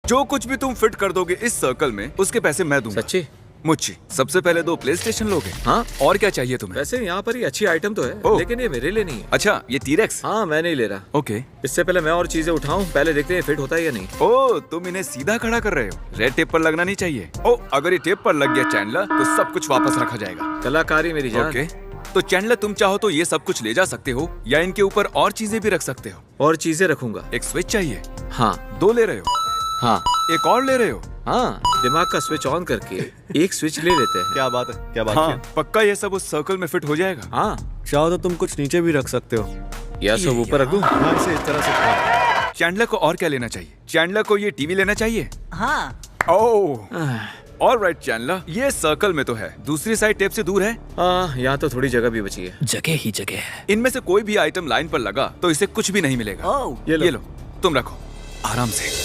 जो कुछ भी तुम फिट कर दोगे इस सर्कल में उसके पैसे मैं दूंगा। सच्ची? मुझे सबसे पहले 2 PlayStation लोगे? हाँ। और क्या चाहिए तुम्हें? वैसे यहाँ पर ही अच्छी आइटम तो है, लेकिन ये मेरे लिए नहीं है। अच्छा, ये T-Rex? हाँ, मैं नहीं ले रहा। ओके। इससे पहले मैं और चीजें उठाऊं, पहले देखते हैं फिट होता है या नहीं। ओ, तुम इन्हें सीधा खड़ा कर रहे हो। रेड टेप पर लगना नहीं चाहिए। ओ, अगर ये टेप पर लग गया चैंडलर तो सब कुछ वापस रखा जाएगा। कलाकारी मेरी जान। ओके, तो चैंडलर तुम चाहो तो ये सब कुछ ले जा सकते हो या इनके ऊपर और चीजें भी रख सकते हो। और चीजें रखूंगा। एक स्विच चाहिए? हाँ। 2 ले रहे हो? हाँ। एक और ले रहे हो? हाँ, दिमाग का स्विच ऑन करके एक स्विच ले लेते हैं। क्या बात है, क्या बात हाँ, है। पक्का ये सब उस सर्कल में फिट हो जाएगा। हाँ, चाहो तो तुम कुछ नीचे भी रख सकते हो। या सब ऊपर रख दूं? हाँ, इसे इस तरह से। चैंडलर को और क्या लेना चाहिए? चैंडलर को ये टीवी लेना चाहिए? हाँ। ओह, ऑलराइट चैंडलर, ये सर्कल में तो है, दूसरी साइड टेप से दूर है। हाँ, यहाँ तो थोड़ी जगह भी बची है। जगह ही जगह है। इनमें से कोई भी आइटम लाइन पर लगा तो इसे कुछ भी नहीं मिलेगा। ओह, ये लो। ये लो, तुम रखो आराम से।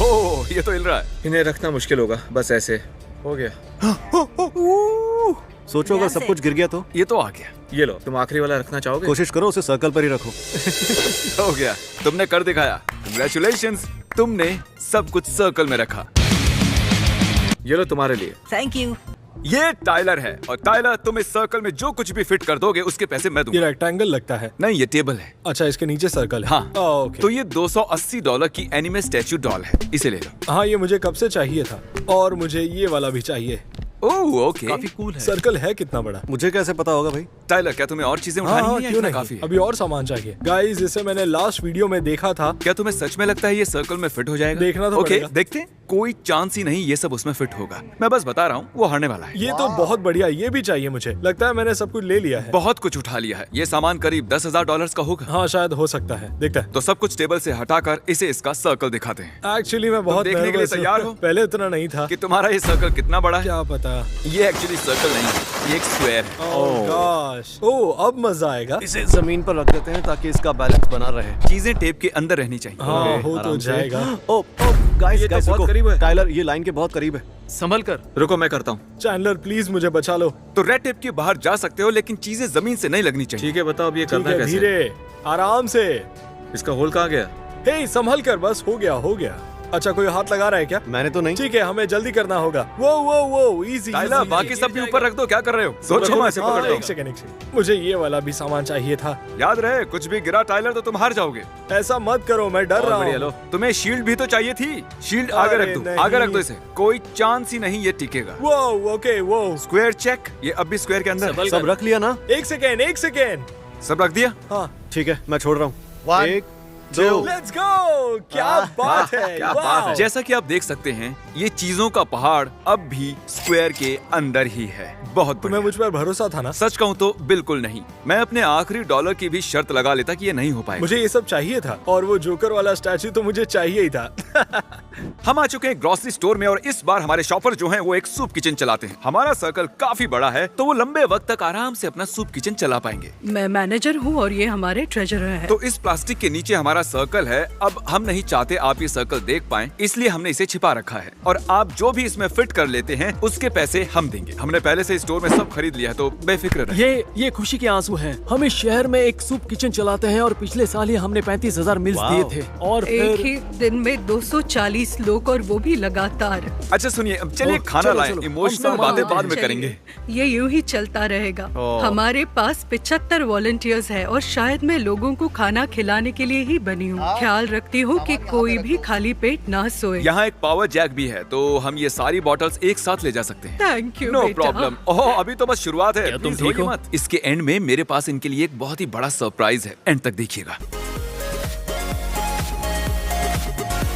ओह, ये तो हिल रहा है। इन्हें रखना मुश्किल होगा, बस ऐसे हो गया। सोचो अगर सब कुछ गिर गया तो। ये तो आ गया। ये लो, तुम आखिरी वाला रखना चाहोगे? कोशिश करो उसे सर्कल पर ही रखो। हो गया, तुमने कर दिखाया। कंग्रेचुलेशंस, तुमने सब कुछ सर्कल में रखा। ये लो तुम्हारे लिए। Thank you. ये टाइलर है और टाइलर तुम इस सर्कल में जो कुछ भी फिट कर दोगे उसके पैसे मैं ये दूंगा। रेक्टेंगल लगता है। नहीं, ये टेबल है। अच्छा, इसके नीचे सर्कल है। हाँ, ओके। तो ये $280 की एनिमे स्टैचू डॉल है, इसे ले लो। हाँ, ये मुझे कब से चाहिए था और मुझे ये वाला भी चाहिए। ओह, ओके। काफी कूल है। सर्कल है कितना बड़ा? मुझे कैसे पता होगा भाई? टाइलर, क्या तुम्हें और चीजें हाँ, उठानी हाँ, है या क्यों इतना नहीं? काफी है? अभी और सामान चाहिए। गाइस, इसे मैंने लास्ट वीडियो में देखा था। क्या तुम्हें सच में लगता है ये सर्कल में फिट हो जाएगा? देखना तो ओके, पड़ेगा। देखते हैं। कोई चांस ही नहीं ये सब उसमें फिट होगा। मैं बस बता रहा हूँ, वो हारने वाला है। ये तो बहुत बढ़िया, ये भी चाहिए मुझे। लगता है मैंने सब कुछ ले लिया है। बहुत कुछ उठा लिया है। ये सामान करीब $10,000 का होगा। हाँ, शायद हो सकता है। देखता है। तो सब कुछ टेबल से हटाकर इसे इसका सर्कल दिखाते हैं एक्चुअली मैं बहुत देखने के लिए nervous हूँ। तैयार हो? पहले इतना नहीं था। कि तुम्हारा ये सर्कल कितना बड़ा है। क्या पता। ये एक्चुअली सर्कल नहीं है, ये एक स्क्वायर है। ओह गॉश। ओह, अब मजा आएगा। इसे जमीन पर रख देते हैं ताकि इसका बैलेंस बना रहे। चीजें टेप के अंदर रहनी चाहिए। हाँ, हो तो आराम से। जाएगा। ओ गाइस, ये तो गाइस बहुत रुको। करीब है। टाइलर, ये लाइन के बहुत करीब है। संभल कर। रुको, मैं करता हूँ। चैंडलर, प्लीज मुझे बचा लो। तो रेड टेप के बाहर जा सकते हो, लेकिन चीजें जमीन से नहीं लगनी चाहिए। ठीक है, बताओ अब ये ठीक करना है, कैसे? धीरे, आराम से। इसका होल कहाँ गया? हे, संभल कर, बस हो गया, हो गया। अच्छा, कोई हाथ लगा रहा है क्या? मैंने तो नहीं। ठीक है, हमें जल्दी करना होगा। वो इजी। टाइलर, बाकी सब भी ऊपर रख दो। क्या कर रहे हो? सोचो मैं इसे पकड़ एक सेकंड। मुझे ये वाला भी सामान चाहिए था। याद रहे, कुछ भी गिरा टाइलर तो तुम हार जाओगे। ऐसा मत करो, मैं डर रहा बढ़िया, हूँ। लो। तुम्हें शील्ड भी तो चाहिए थी। शील्ड आगे अरे रख दो, नहीं। आगे रख दो इसे। कोई चांस ही नहीं ये टिकेगा। वो ओके, वो स्क्वायर चेक। ये अब भी स्क्वायर के अंदर है। सब रख लिया ना? एक सेकेंड। सब रख दिया। हाँ, ठीक है, मैं छोड़ रहा हूँ। 1 2 लेट्स गो। क्या बात है, क्या बात है। जैसा कि आप देख सकते हैं, ये चीजों का पहाड़ अब भी स्क्वायर के अंदर ही है। बहुत तुम्हें बढ़िया। मुझ पर भरोसा था ना? सच कहूँ तो बिल्कुल नहीं। मैं अपने आखिरी डॉलर की भी शर्त लगा लेता कि ये नहीं हो पाएगा। मुझे ये सब चाहिए था और वो जोकर वाला स्टैचू तो मुझे चाहिए ही था। हम आ चुके हैं ग्रोसरी स्टोर में और इस बार हमारे शॉपर जो हैं वो एक सूप किचन चलाते हैं। हमारा सर्कल काफी बड़ा है तो वो लंबे वक्त तक आराम से अपना सूप किचन चला पाएंगे। मैं मैनेजर हूँ और ये हमारे ट्रेजरर हैं। तो इस प्लास्टिक के नीचे हमारा सर्कल है। अब हम नहीं चाहते आप ये सर्कल देख पाएं, इसलिए हमने इसे छिपा रखा है और आप जो भी इसमें फिट कर लेते हैं उसके पैसे हम देंगे। हमने पहले से स्टोर में सब खरीद लिया है तो बेफिक्र रहे। ये खुशी के आंसू हैं। हम इस शहर में एक सूप किचन चलाते हैं और पिछले साल ही हमने 35,000 मील्स दिए थे और एक फिर ही दिन में 240 लोग और वो भी लगातार। अच्छा सुनिए, अब चलिए खाना चलो, लाएं। चलो, इमोशनल हम बातें सामान बाद में चलिए। करेंगे। ये यूं ही चलता रहेगा। हमारे पास 75 वॉलंटियर्स है और शायद मैं लोगों को खाना खिलाने के लिए ही बनी हूँ। ख्याल रखती हूँ कि कोई भी खाली पेट ना सोए। यहाँ एक पावर जैक भी है तो हम ये सारी बॉटल्स एक साथ ले जा सकते हैं। थैंक यू नो बेटा। प्रॉब्लम। ओह, अभी तो बस शुरुआत है। क्या तुम Please ठीक रोइए हो? मत। इसके एंड में मेरे पास इनके लिए एक बहुत ही बड़ा सरप्राइज है। एंड तक देखिएगा।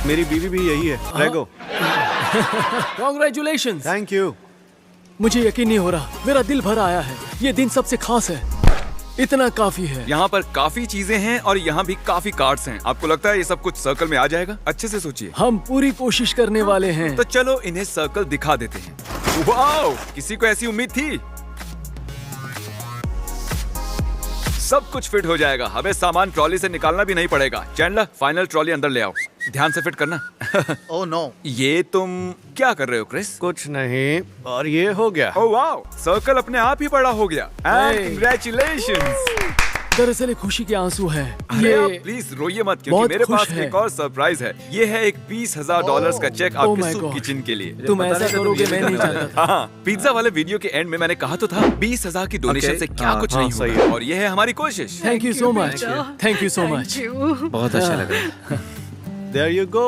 मेरी बीवी भी यही है। रेगो, कांग्रेचुलेशंस। Thank you. मुझे यकीन नहीं हो रहा, मेरा दिल भर आया है। ये दिन सबसे खास है। इतना काफी है। यहाँ पर काफी चीजें हैं और यहाँ भी काफी कार्ड्स हैं। आपको लगता है ये सब कुछ सर्कल में आ जाएगा? अच्छे से सोचिए। हम पूरी कोशिश करने वाले हैं। तो चलो इन्हें सर्कल दिखा देते हैं। वाओ, किसी को ऐसी उम्मीद थी? सब कुछ फिट हो जाएगा। हमें सामान ट्रॉली से निकालना भी नहीं पड़ेगा। चैंडलर, फाइनल ट्रॉली अंदर ले आओ। ध्यान से फिट करना। Oh no. ये तुम क्या कर रहे हो क्रिस? कुछ नहीं, और ये हो गया। ओह वाओ, सर्कल अपने आप ही बड़ा हो गया। And congratulations. दरअसल ये खुशी के आंसू है। अरे ये आप प्लीज रोइए मत, क्योंकि बहुत मेरे खुश पास है। एक और सरप्राइज है। ये है एक $20,000 का चेक Oh आपके my सूप God. किचन के लिए। तुम ऐसा करोगे मैं नहीं चाहता था। हाँ, पिज्जा वाले वीडियो के एंड में मैंने कहा तो था 20,000 की डोनेशन Okay. से क्या हाँ, कुछ हाँ, नहीं सही होगा। है। और ये है हमारी कोशिश। Thank you so much, thank you so much. बहुत अच्छा लग रहा है। There you go.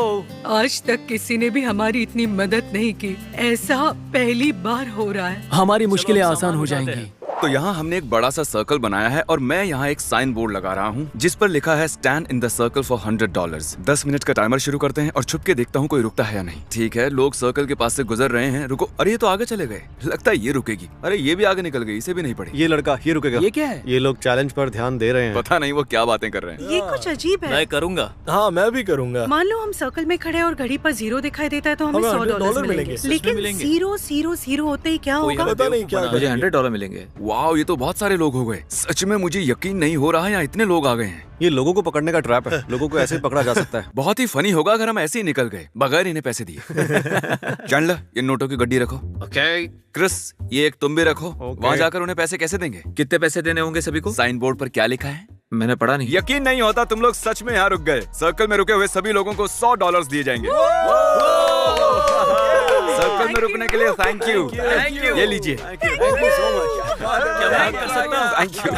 आज तक किसी ने भी हमारी इतनी मदद नहीं की। ऐसा पहली बार हो रहा है। हमारी मुश्किलें आसान हो जाएंगी। तो यहाँ हमने एक बड़ा सा सर्कल बनाया है और मैं यहाँ एक साइन बोर्ड लगा रहा हूँ जिस पर लिखा है stand in the circle for $100। 10 minute का टाइमर शुरू करते हैं और छुप के देखता हूँ कोई रुकता है या नहीं। ठीक है, लोग सर्कल के पास से गुजर रहे हैं। रुको, अरे ये तो आगे चले गए। लगता है ये रुकेगी। अरे ये भी आगे निकल गई, इसे भी नहीं पड़ी। ये लड़का ये रुकेगा। ये क्या है? ये लोग चैलेंज पर ध्यान दे रहे हैं। पता नहीं वो क्या बातें कर रहे हैं। ये कुछ अजीब है। मैं करूंगा। हाँ मैं भी करूंगा। मान लो हम सर्कल में खड़े हैं और घड़ी पर 0 दिखाई देता है तो हमें हमें $100 $100 मिलेंगे। मिलेंगे। लेकिन मिलेंगे। 0 होते ही क्या कोई होगा? पता नहीं क्या मुझे $100 मिलेंगे। वाह, ये तो बहुत सारे लोग हो गए। सच में मुझे यकीन नहीं हो रहा है यहाँ इतने लोग आ गए हैं। ये लोगों को पकड़ने का ट्रैप है। लोगों को ऐसे ही पकड़ा जा सकता है। बहुत ही फनी होगा अगर हम ऐसे ही निकल गए बगैर इन्हें पैसे दिए। चैंडलर, ये नोटों की गड्डी रखो। ओके। क्रिस, ये एक तुम भी रखो। Okay. वहाँ जाकर उन्हें पैसे कैसे देंगे? कितने पैसे देने होंगे सभी को? साइन बोर्ड पर क्या लिखा है? मैंने पढ़ा नहीं। यकीन नहीं होता तुम लोग सच में यहाँ रुक गए। सर्कल में रुके हुए सभी लोगों को $100 दिए जाएंगे। सर्कल में रुकने के लिए थैंक यू। ये लीजिए। Thank you.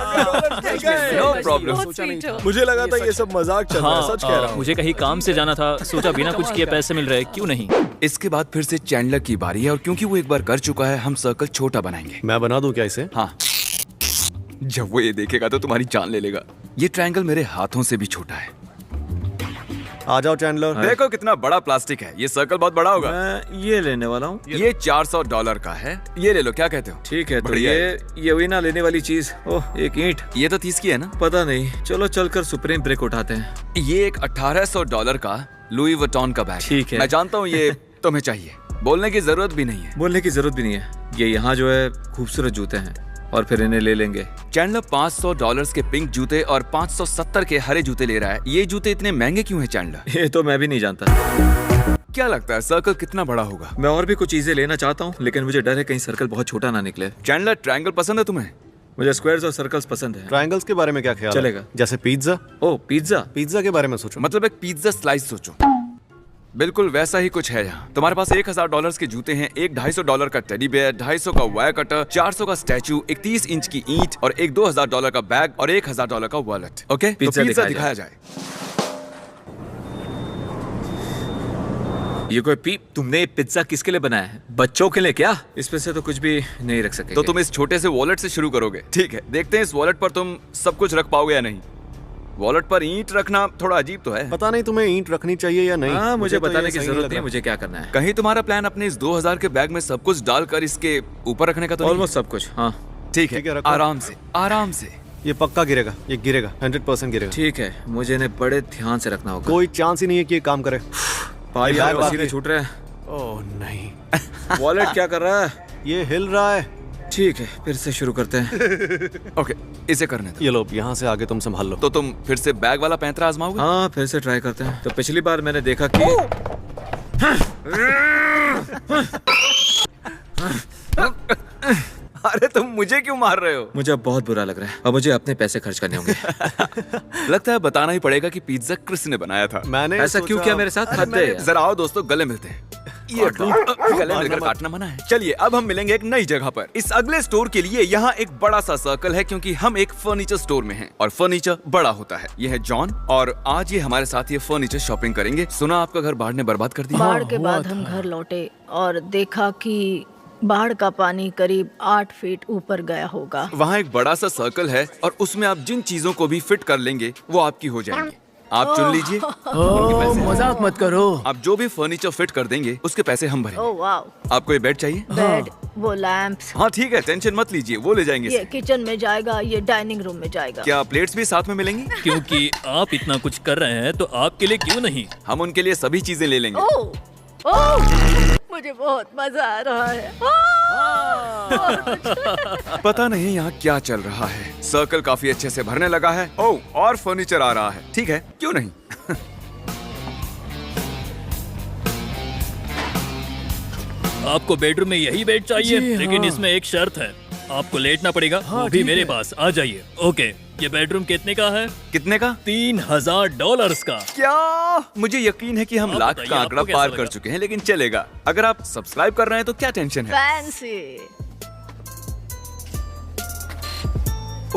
No problem. बहुत sweet हो। मुझे लगा था ये सब मजाक चल रहा है, सच कह रहा हूँ। मुझे कहीं काम से जाना था, सोचा बिना कुछ किए पैसे मिल रहे, क्यों नहीं। इसके बाद फिर से चैंडलर की बारी है और क्योंकि वो एक बार कर चुका है हम सर्कल छोटा बनाएंगे। मैं बना दूं क्या इसे? हाँ, जब वो ये देखेगा तो तुम्हारी जान ले लेगा। ये ट्रायंगल मेरे हाथों से भी छोटा है। आ जाओ चैंडलर। देखो कितना बड़ा प्लास्टिक है। ये सर्कल बहुत बड़ा होगा। मैं ये लेने वाला हूँ। ये $400 का है। ये ले लो, क्या कहते हो? ठीक है, तो बढ़िया ये वही ना लेने वाली चीज। ओह, एक ईंट। ये तो 30 की है ना? पता नहीं, चलो चलकर सुप्रीम ब्रेक उठाते हैं। ये एक $1800 का लुई वुइटन का बैग। ठीक है। मैं जानता हूँ ये तुम्हें चाहिए। बोलने की जरूरत भी नहीं है। बोलने की जरूरत भी नहीं है। ये यहाँ जो है खूबसूरत जूते हैं और फिर इन्हें ले लेंगे। चैंडलर $500 के पिंक जूते और 570 के हरे जूते ले रहा है। ये जूते इतने महंगे क्यों हैं चैंडलर? ये तो मैं भी नहीं जानता। क्या लगता है सर्कल कितना बड़ा होगा? मैं और भी कुछ चीजें लेना चाहता हूँ, लेकिन मुझे डर है कहीं सर्कल बहुत छोटा ना निकले। चैंडलर, ट्रायंगल पसंद है तुम्हें? मुझे स्क्वायर्स और सर्कल्स पसंद है। ट्रायंगल्स के बारे में क्या ख्याल है? चलेगा। जैसे पिज्जा। ओह, पिज्जा। पिज्जा के बारे में सोचो। मतलब एक पिज्जा स्लाइस सोचो। बिल्कुल वैसा ही कुछ है यहाँ। तुम्हारे पास $1000 के जूते हैं, एक $250 का टेडी बेयर, 250 का वायर कटर, 400 का स्टैचू, एक 30 इंच की ईंट और एक $2000 का बैग और $1000 का वॉलेट। ओके, तो पिज्जा पिज्जा दिखाया दिखाया जाए। ये कोई तुमने ये पिज्जा किसके लिए बनाया है? बच्चों के लिए क्या? इसमें से तो कुछ भी नहीं रख सके। तो तुम इस छोटे से वॉलेट से शुरू करोगे। ठीक है, देखते हैं इस वॉलेट पर तुम सब कुछ रख पाओगे या नहीं। वॉलेट पर ईंट रखना थोड़ा अजीब तो है। पता नहीं तुम्हें ईंट रखनी चाहिए या नहीं। हाँ, मुझे तो ये बताने की सही जरूरत लग नहीं है रहा। मुझे क्या करना है। कहीं तुम्हारा प्लान अपने इस 2000 के बैग में सब कुछ डालकर इसके ऊपर रखने का तो नहीं? ऑलमोस्ट सब कुछ। हाँ ठीक ठीक है, है, रखो। आराम से आराम से। ये पक्का गिरेगा। ये गिरेगा, 100% गिरेगा। ठीक है, मुझे इन्हें बड़े ध्यान से रखना होगा। कोई चांस ही नहीं है कि ये काम करे। भाई यार, यार बात वसीले नहीं। छूट रहे हैं। ओह नहीं, वॉलेट क्या कर रहा है? ये हिल रहा है। ठीक है, फिर से शुरू करते हैं। ओके, इसे करने दो। ये लो, यहाँ से आगे तुम संभाल लो। तो तुम फिर से बैग वाला पैंतरा आजमाओगे? हाँ, फिर से ट्राई करते हैं। तो पिछली बार मैंने देखा कि अरे तुम मुझे क्यों मार रहे हो? मुझे अब बहुत बुरा लग रहा है। अब मुझे अपने पैसे खर्च करने होंगे। लगता है बताना ही पड़ेगा कि पिज्जा क्रिस ने बनाया था। मैंने ऐसा क्यों किया मेरे साथ? हद है यार। जरा आओ दोस्तों, गले मिलते हैं। ये गले मिलकर काटना मना है। चलिए अब हम मिलेंगे एक नई जगह पर। इस अगले स्टोर के लिए यहाँ एक बड़ा सा सर्कल है क्योंकि हम एक फर्नीचर स्टोर में हैं और फर्नीचर बड़ा होता है। ये है जॉन और आज ये हमारे साथ ये फर्नीचर शॉपिंग करेंगे। सुना आपका घर बाढ़ ने बर्बाद कर दिया। बाढ़ के हुआ बाद हम घर लौटे और देखा कि बाढ़ का पानी करीब 8 फीट ऊपर गया होगा। वहाँ एक बड़ा सा सर्कल है और उसमें आप जिन चीजों को भी फिट कर लेंगे वो आपकी हो जाएंगी। आप चुन लीजिए। ओह, मजाक मत करो। आप जो भी फर्नीचर फिट कर देंगे उसके पैसे हम भरेंगे। ओह वाह, आपको ये बेड चाहिए? बेड, वो लैंप्स, हाँ ठीक है, टेंशन मत लीजिए, वो ले जाएंगे। ये किचन में जाएगा, ये डाइनिंग रूम में जाएगा। क्या प्लेट्स भी साथ में मिलेंगी? क्योंकि आप इतना कुछ कर रहे हैं तो आपके लिए क्यों नहीं। हम उनके लिए सभी चीजें ले लेंगे। ओह ओह, मुझे बहुत मजा आ रहा है। पता नहीं यहाँ क्या चल रहा है। सर्कल काफी अच्छे से भरने लगा है। ओह, और फर्नीचर आ रहा है। ठीक है, क्यों नहीं। आपको बेडरूम में यही बेड चाहिए, जी, लेकिन हाँ। इसमें एक शर्त है। आपको लेटना पड़ेगा। हाँ, वो भी ठीक मेरे है। पास। आ जाइए। ओके, ये बेडरूम कितने का है? कितने का? $3000 का। क्या? मुझे यकीन है कि हम आप लाख बताइए, का आंकड़ा आपको कैसा पार कर लगा? चुके हैं, लेकिन चलेगा। अगर आप सब्सक्राइब कर रहे हैं तो क्या टेंशन है? फैंसी।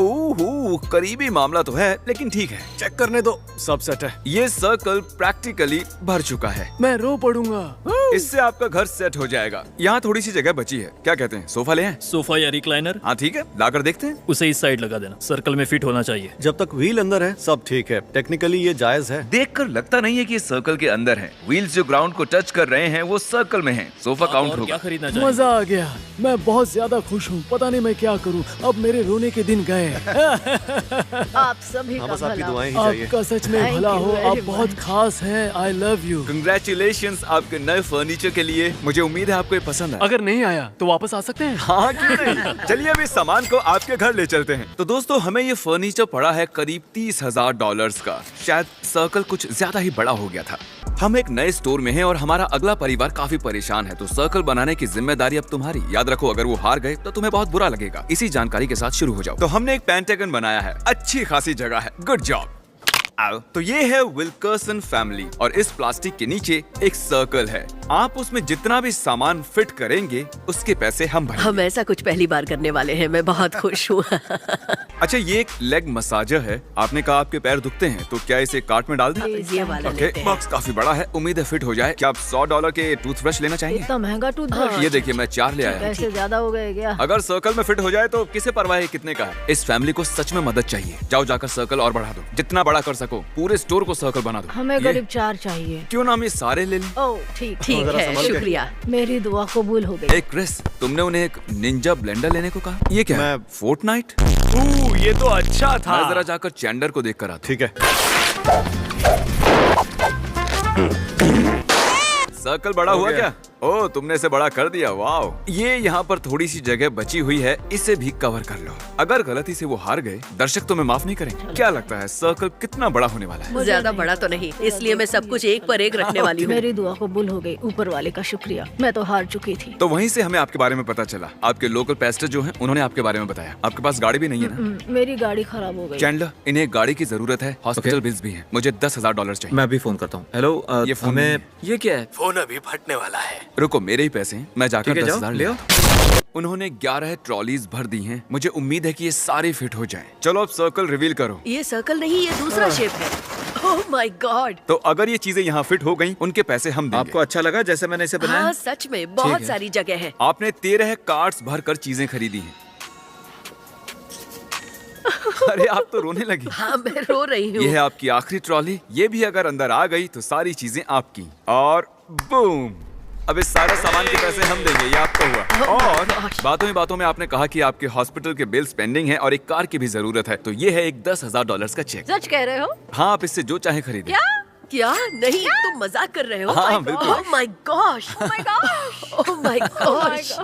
ओह, करीबी मामला तो है, लेकिन ठीक है। चेक करने दो, सब सेट है। ये सर्कल प्रैक्टिकली भर चुका है। मैं रो पड़ूंगा। इससे आपका घर सेट हो जाएगा। यहाँ थोड़ी सी जगह बची है। क्या कहते हैं, सोफा ले आएं? सोफा या रिक्लाइनर? हाँ ठीक है, लाकर देखते हैं। उसे इस साइड लगा देना, सर्कल में फिट होना चाहिए। जब तक व्हील अंदर है सब ठीक है। टेक्निकली ये जायज है। देखकर लगता नहीं है कि ये सर्कल के अंदर है। व्हील्स जो ग्राउंड को टच कर रहे हैं वो सर्कल में हैं। सोफा आप काउंट और क्या होगा। खरीदना चाहिए? मजा आ गया। मैं बहुत ज्यादा खुश हूँ। पता नहीं मैं क्या करूँ। अब मेरे रोने के दिन गए। आप सभी हाँ, का बस आपकी भला। दुआएं ही चाहिए। आपका सच में Thank भला you हो। very आप बहुत much. खास हैं। I love you. कंग्रेचुलेशंस आपके नए फर्नीचर के लिए। मुझे उम्मीद है आपको ये पसंद आया। अगर नहीं आया तो वापस आ सकते हैं। हाँ क्यों नहीं? चलिए अब इस सामान को आपके घर ले चलते हैं। तो दोस्तों, हमें ये फर्नीचर पड़ा है करीब $30,000 का। शायद सर्कल कुछ ज्यादा ही बड़ा हो गया था। हम एक नए स्टोर में हैं और हमारा अगला परिवार काफी परेशान है, तो सर्कल बनाने की जिम्मेदारी अब तुम्हारी। याद रखो, अगर वो हार गए तो तुम्हें बहुत बुरा लगेगा। इसी जानकारी के साथ शुरू हो जाओ। तो हमने एक पेंटागन बनाया है। अच्छी खासी जगह है। Good job. आओ, तो ये है विल्कर्सन फैमिली और इस प्लास्टिक के नीचे एक सर्कल है। आप उसमें जितना भी सामान फिट करेंगे उसके पैसे हम भरेंगे। हम ऐसा कुछ पहली बार करने वाले हैं। मैं बहुत खुश हूँ। अच्छा, ये एक लेग मसाजर है। आपने कहा आपके पैर दुखते हैं, तो क्या इसे कार्ट में डाल दें? ये वाला ओके, लेते हैं। बॉक्स काफी बड़ा है। उम्मीद है फिट हो जाए। क्या आप $100 के टूथब्रश लेना चाहेंगे? इतना महंगा टूथब्रश? ये देखिए, मैं 4 ले आया हूँ। पैसे ज्यादा हो गए क्या? अगर सर्कल में फिट हो जाए तो किसे परवाह है कितने का है। इस फैमिली को सच में मदद चाहिए। जाओ जाकर सर्कल और बढ़ा दो, जितना बड़ा कर सको। पूरे स्टोर को सर्कल बना दो। हमें ये- करीब 4 चाहिए। क्यों ना हम ये सारे ले लें? ओह ठीक ठीक जरा है, संभल के। शुक्रिया। मेरी दुआ कबूल हो गई। ए क्रिस, तुमने उन्हें एक निंजा ब्लेंडर लेने को कहा। ये क्या है? मैं- फोर्टनाइट? ये तो अच्छा था। मैं जरा जाकर चैंडर को देख कर आता ठीक है। सर्कल बड़ा हो हुआ गया। क्या? ओह, तुमने इसे बड़ा कर दिया। वाह। ये यहाँ पर थोड़ी सी जगह बची हुई है, इसे भी कवर कर लो। अगर गलती से वो हार गए, दर्शक तुम्हें माफ नहीं करेंगे। क्या लगता है सर्कल कितना बड़ा होने वाला है? ज्यादा बड़ा तो नहीं, इसलिए मैं सब कुछ एक पर एक रखने वाली हूँ। मेरी दुआ कबूल हो गई। ऊपर वाले का शुक्रिया। मैं तो हार चुकी थी। तो वहीं से हमें आपके बारे में पता चला। आपके लोकल पेस्टर जो हैं, उन्होंने आपके बारे में बताया। आपके पास गाड़ी भी नहीं है ना? मेरी गाड़ी खराब हो गई। चैंडलर, इन्हें एक गाड़ी की जरूरत है। हॉस्पिटल बिल्स भी हैं। मुझे $10,000 चाहिए। मैं अभी फोन करता हूँ। हेलो, ये फोन हमें नहीं ये क्या है? फोन अभी फटने वाला है। रुको, मेरे ही पैसे हैं। मैं जाकर ठीक है, जाओ, 10,000 ले ले आओ। आओ। उन्होंने 11 ट्रॉलीज भर दी हैं। मुझे उम्मीद है कि ये सारे फिट हो जाएं। चलो अब सर्कल रिवील करो। ये सर्कल नहीं, ये दूसरा शेप है। Oh my God. तो अगर ये चीजें यहाँ फिट हो गई, उनके पैसे हम देंगे। आपको अच्छा लगा जैसे मैंने इसे बनाया? हाँ सच में बहुत है। सारी जगह है। आपने 13 कार्ट्स भरकर चीजें खरीदी हैं। अरे आप तो रोने लगी। हाँ मैं रो रही ये हूँ। है आपकी आखिरी ट्रॉली। ये भी अगर अंदर आ गई तो सारी चीजें आपकी। और बूम, अब इस सारे सामान के पैसे हम देंगे। ये आपका हुआ। और बातों ही बातों में आपने कहा कि आपके हॉस्पिटल के बिल्स पेंडिंग हैं और एक कार की भी जरूरत है। तो ये है एक $10,000 का चेक। सच कह रहे हो? हाँ, आप इससे जो चाहे खरीदें। क्या? नहीं, तुम मजाक कर रहे हो? हाँ, बिल्कुल। Oh my gosh. Oh my gosh.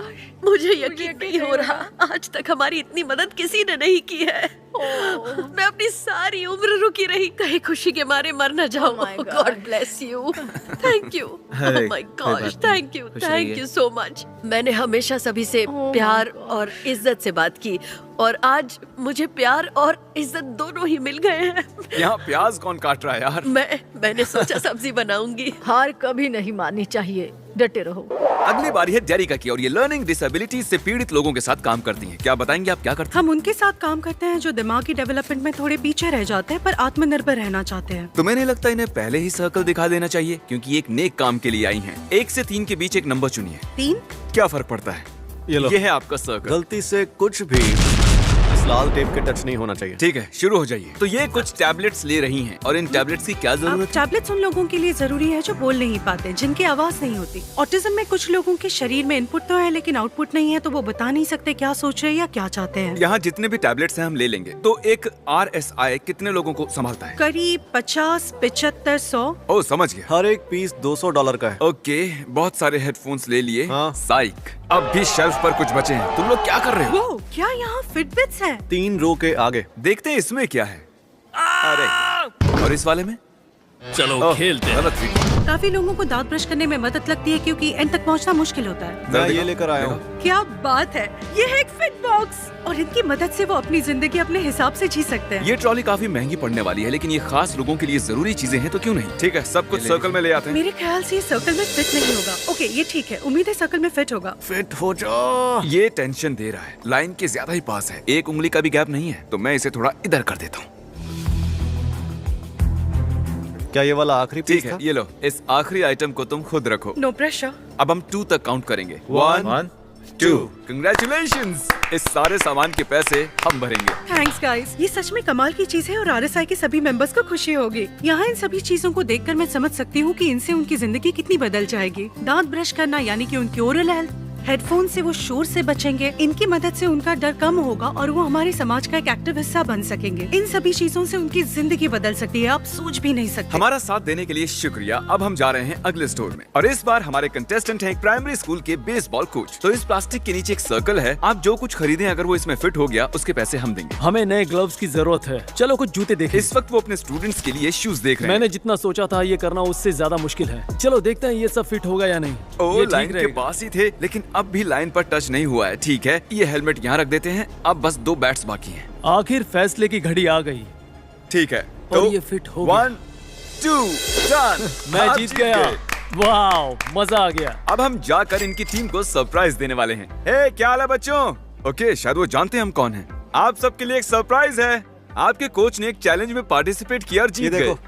मुझे यकीन नहीं हो रहा। आज तक हमारी इतनी मदद किसी ने नहीं की है। मैं अपनी सारी उम्र रुकी रही, कहीं खुशी के मारे मर न जाऊं। Oh my God. God bless you. Thank you. अरे, ओह माय कोई गॉश, बात नहीं। थैंक यू, खुश थैंक रहिए। You so much. मैंने हमेशा सभी से my प्यार और इज्जत से बात की और आज मुझे प्यार और इज्जत दोनों ही मिल गए हैं। यहाँ प्याज कौन काट रहा है यार? मैंने सोचा सब्जी बनाऊंगी। हार कभी नहीं माननी चाहिए। डटे रहो। अगली बारी है जेरिका की और ये लर्निंग डिसेबिलिटीज से पीड़ित लोगों के साथ काम करती हैं। क्या बताएंगे आप क्या करती हैं? हम उनके साथ काम करते हैं जो दिमागी डेवलपमेंट में थोड़े पीछे रह जाते हैं पर आत्मनिर्भर रहना चाहते हैं। तुम्हें नहीं लगता इन्हें पहले ही सर्कल दिखा देना चाहिए? क्योंकि एक नेक काम के लिए आई हैं। 1 से 3 के बीच एक नंबर चुनिए। 3? क्या फर्क पड़ता है? ये लो। ये है आपका सर्कल। गलती से कुछ भी इस लाल टेप के टच नहीं होना चाहिए। ठीक है, शुरू हो जाइए। तो ये कुछ टैबलेट्स ले रही हैं और इन टैबलेट्स की क्या जरूरत है? टैबलेट्स उन लोगों के लिए जरूरी है जो बोल नहीं पाते, जिनकी आवाज नहीं होती। ऑटिज्म में कुछ लोगों के शरीर में इनपुट तो है लेकिन आउटपुट नहीं है, तो वो बता नहीं सकते क्या सोच रहे हैं या क्या चाहते हैं। यहाँ जितने भी टैबलेट्स हैं हम ले लेंगे। तो एक RSI कितने लोगों को संभालता है? करीब 50, 75, 100। ओह, समझ गया। हर एक पीस $200 का है। ओके, बहुत सारे हेडफोन्स ले लिए। हाँ। साइक, अब भी शेल्फ पर कुछ बचे हैं। तुम लोग क्या कर रहे हो? वो क्या यहाँ फिटबिट्स है? 3 रो के आगे। देखते हैं इसमें क्या है। अरे, और इस वाले में? चलो खेलते हैं। गलत thinking। काफी लोगों को दांत ब्रश करने में मदद लगती है क्योंकि एंड तक पहुंचना मुश्किल होता है। मैं ये लेकर आया हूँ। क्या बात है, ये है एक फिट बॉक्स और इनकी मदद से वो अपनी जिंदगी अपने हिसाब से जी सकते हैं। ये ट्रॉली काफी महंगी पड़ने वाली है, लेकिन ये खास लोगों के लिए जरूरी चीजें हैं, तो क्यों नहीं? ठीक है, सब कुछ सर्कल में ले आते हैं। मेरे ख्याल से ये सर्कल में फिट नहीं होगा। ओके, ये ठीक है, उम्मीद है सर्कल में फिट होगा। फिट हो जाओ। ये टेंशन दे रहा है, लाइन के ज्यादा ही पास है, एक उंगली का भी गैप नहीं है, तो मैं इसे थोड़ा इधर कर देता हूँ। क्या ये वाला आखिरी ठीक पीस है, था? ये लो, इस आखिरी आइटम को तुम खुद रखो। No pressure. अब हम 2 तक काउंट करेंगे। 1 1 2 कंग्रेचुलेशंस, इस सारे सामान के पैसे हम भरेंगे। थैंक्स गाइस, ये सच में कमाल की चीज है और RSI के सभी मेंबर्स को खुशी होगी। यहाँ इन सभी चीजों को देखकर मैं समझ सकती हूँ कि इनसे उनकी जिंदगी कितनी बदल जाएगी। दांत ब्रश करना यानी कि उनकी ओरल हेल्थ, हेडफोन से वो शोर से बचेंगे, इनकी मदद से उनका डर कम होगा और वो हमारे समाज का एक एक्टिव हिस्सा बन सकेंगे। इन सभी चीजों से उनकी जिंदगी बदल सकती है, आप सोच भी नहीं सकते। हमारा साथ देने के लिए शुक्रिया। अब हम जा रहे हैं अगले स्टोर में और इस बार हमारे कंटेस्टेंट हैं एक प्राइमरी स्कूल के बेसबॉल कोच। तो इस प्लास्टिक के नीचे एक सर्कल है, आप जो कुछ खरीदें अगर वो इसमें फिट हो गया उसके पैसे हम देंगे। हमें नए ग्लव्स की जरूरत है। चलो कुछ जूते देखें। इस वक्त वो अपने स्टूडेंट्स के लिए शूज देख रहे हैं। मैंने जितना सोचा था ये करना उससे ज्यादा मुश्किल है। चलो देखते हैं ये सब फिट होगा या नहीं। ओ, ये ठीक लाइन के रहेगा। पास ही थे, लेकिन अब भी लाइन पर टच नहीं हुआ है। ठीक है, ये हेलमेट यहाँ रख देते हैं। अब बस 2 बैट्स बाकी हैं। आखिर फैसले की घड़ी आ गई। ठीक है, और ये फिट हो गया। 1 2 डन। मैं आप जीत गया। गए। वाह, मजा आ गया। अब हम जाकर इनकी टीम को सरप्राइज देने वाले हैं। हे, क्या हाल है बच्चों? ओके, शायद वो जानते हैं हम कौन हैं। आप सबके लिए एक सरप्राइज है। आपके कोच ने एक चैलेंज में पार्टिसिपेट किया और जीत ये गए। देखो।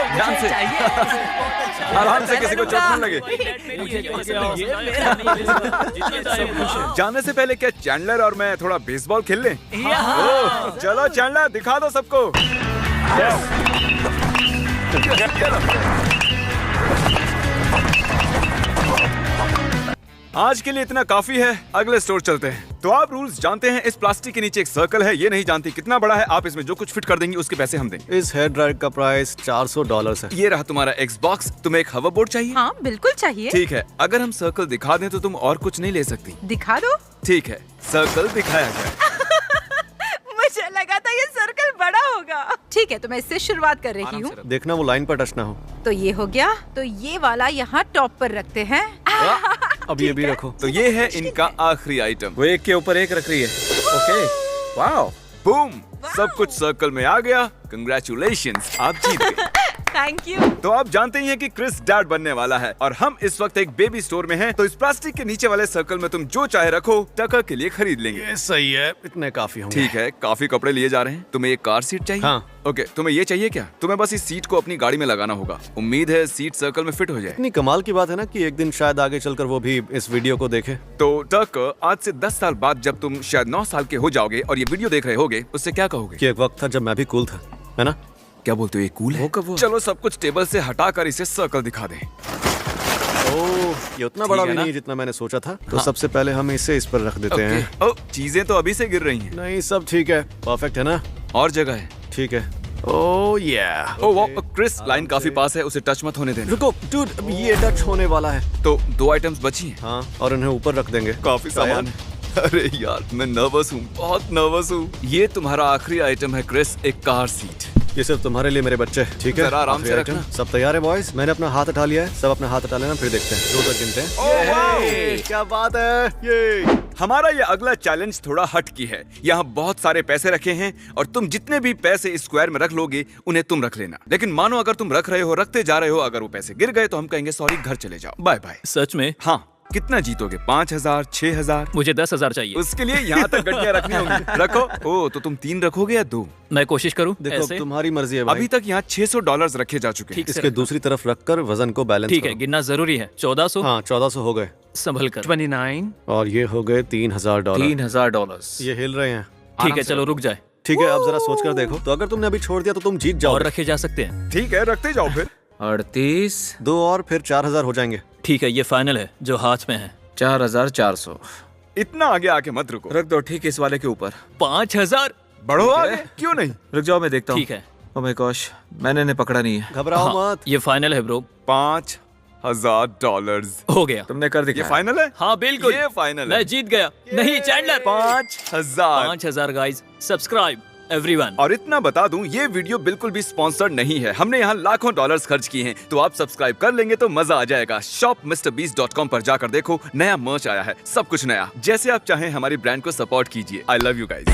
ध्यान से, आराम से, किसी को चोट न लगे। जाने से पहले क्या चैंडलर और मैं थोड़ा बेसबॉल खेल लें? ओह, चलो चैंडलर, दिखा दो सबको। आज के लिए इतना काफी है, अगले स्टोर चलते हैं। तो आप रूल्स जानते हैं, इस प्लास्टिक के नीचे एक सर्कल है, ये नहीं जानती कितना बड़ा है, आप इसमें जो कुछ फिट कर देंगे उसके पैसे हम देंगे। इस हेयर ड्रायर का प्राइस $400 है। ये रहा तुम्हारा Xbox। तुम्हें एक हवर बोर्ड चाहिए? हाँ बिल्कुल चाहिए। ठीक है, अगर हम सर्कल दिखा दें तो तुम और कुछ नहीं ले सकती। दिखा दो। ठीक है, सर्कल दिखाया जाए। मुझे लगा था ये सर्कल बड़ा होगा। ठीक है, तो मैं इससे शुरुआत कर रही हूँ। देखना वो लाइन पर टच ना हो। तो ये हो गया, तो ये वाला यहाँ टॉप पर रखते हैं। अब ये भी रखो। तो ये है इनका आखिरी आइटम। वो एक के ऊपर एक रख रही है। ओके, वाओ, बूम, सब कुछ सर्कल में आ गया। कंग्रेचुलेशंस, आप जीत गए। Thank you. तो आप जानते ही हैं कि क्रिस डैड बनने वाला है और हम इस वक्त एक बेबी स्टोर में हैं। तो इस प्लास्टिक के नीचे वाले सर्कल में तुम जो चाहे रखो, टका के लिए खरीद लेंगे। ये सही है, इतने काफी होंगे। ठीक है, काफी कपड़े लिए जा रहे हैं। तुम्हें एक कार सीट चाहिए? हाँ। ओके, तुम्हें ये चाहिए क्या? तुम्हें बस इस सीट को अपनी गाड़ी में लगाना होगा। उम्मीद है सीट सर्कल में फिट हो जाए। इतनी कमाल की बात है ना कि एक दिन शायद आगे चलकर वो भी इस वीडियो को देखे। तो टक, आज से 10 साल बाद जब तुम शायद 9 साल के हो जाओगे और ये वीडियो देख रहे होगे, उससे क्या कहोगे? कि एक वक्त था जब मैं भी कूल था, है ना? क्या बोलते हो, ये कूल है? चलो सब कुछ टेबल से हटाकर इसे सर्कल दिखा दें। ओह, ये उतना बड़ा है भी ना? नहीं जितना मैंने सोचा था। तो सबसे पहले हम इसे इस पर रख देते हैं। ओह, चीजें तो अभी से गिर रही हैं। नहीं, सब ठीक है, परफेक्ट है ना? और जगह है। ठीक है। ओह या। ओह वाह, क्रिस, लाइन काफी पास है, उसे टच मत होने देना। रुको डूड, अब ये टच होने वाला है। तो 2 आइटम्स बची हैं। हाँ, और इन्हें ऊपर रख देंगे। काफी सामान है। अरे यार, मैं नर्वस हूँ, बहुत नर्वस हूँ। ये तुम्हारा आखिरी आइटम है क्रिस, एक कार सीट। ये सिर्फ तुम्हारे लिए मेरे बच्चे, ठीक है? जरा आराम आखिरी से आइटम। रखना। सब तैयार है बॉयज? मैंने अपना हाथ उठा लिया है, सब अपना हाथ उठा लेना, फिर देखते हैं। 2 तक गिनते हैं। ये क्या बात है ये। हमारा ये अगला चैलेंज थोड़ा हट की है। यहाँ बहुत सारे पैसे रखे हैं और तुम जितने भी पैसे इस स्क्वायर में रख लोगे उन्हें तुम रख लेना। लेकिन मानो अगर तुम रख रहे हो, रखते जा रहे हो, अगर वो पैसे गिर गए तो हम कहेंगे सॉरी, घर चले जाओ, बाय बाय। सच में? हाँ, कितना जीतोगे? 5000, 6000? मुझे 10,000 चाहिए। उसके लिए यहाँ तक गड्डियाँ रखनी होंगी। रखो। ओ, तो तुम 3 रखोगे या 2? मैं कोशिश करूं। देखो, ऐसे? तुम्हारी मर्जी है भाई। अभी तक यहाँ $600 रखे जा चुके हैं। ठीक से इसके रखना। दूसरी तरफ रखकर वजन को बैलेंस ठीक है, करो। गिनना जरूरी है। 1400। हाँ, 1400 हो गए। संभल कर। 29। और ये हो गए $3000। $3000। ये हिल रहे हैं। ठीक है, चलो रुक जाए। ठीक है, अब जरा सोच कर देखो। तो अगर तुमने अभी छोड़ दिया तो तुम जीत जाओ। और रखे जा सकते हैं। ठीक है, रखते जाओ फिर। 38, 2 और फिर 4000 हो जाएंगे। ठीक है, ये फाइनल है जो हाथ में है। 4400। इतना आगे आके मत रुको, रख दो, ठीक है, इस वाले के ऊपर। 5000। बढ़ो आगे। क्यों नहीं? रुक जाओ, मैं देखता हूँ। ठीक है। ओह माय गॉश, मैंने इन्हें पकड़ा नहीं है। घबराओ मत। ये फाइनल है ब्रो। $5000 हो गया। तुमने कर ये दिखाया। फाइनल है? हाँ बिल्कुल, ये फाइनल है। मैं जीत गया। नहीं चैंडलर। 5000। 5000 guys, subscribe. एवरीवन। और इतना बता दूं, ये वीडियो बिल्कुल भी स्पॉन्सर्ड नहीं है। हमने यहाँ लाखों डॉलर्स खर्च किए हैं, तो आप सब्सक्राइब कर लेंगे तो मजा आ जाएगा। shopmrbeast.com पर जाकर देखो, नया मर्च आया है, सब कुछ नया। जैसे आप चाहें हमारी ब्रांड को सपोर्ट कीजिए। I love you guys.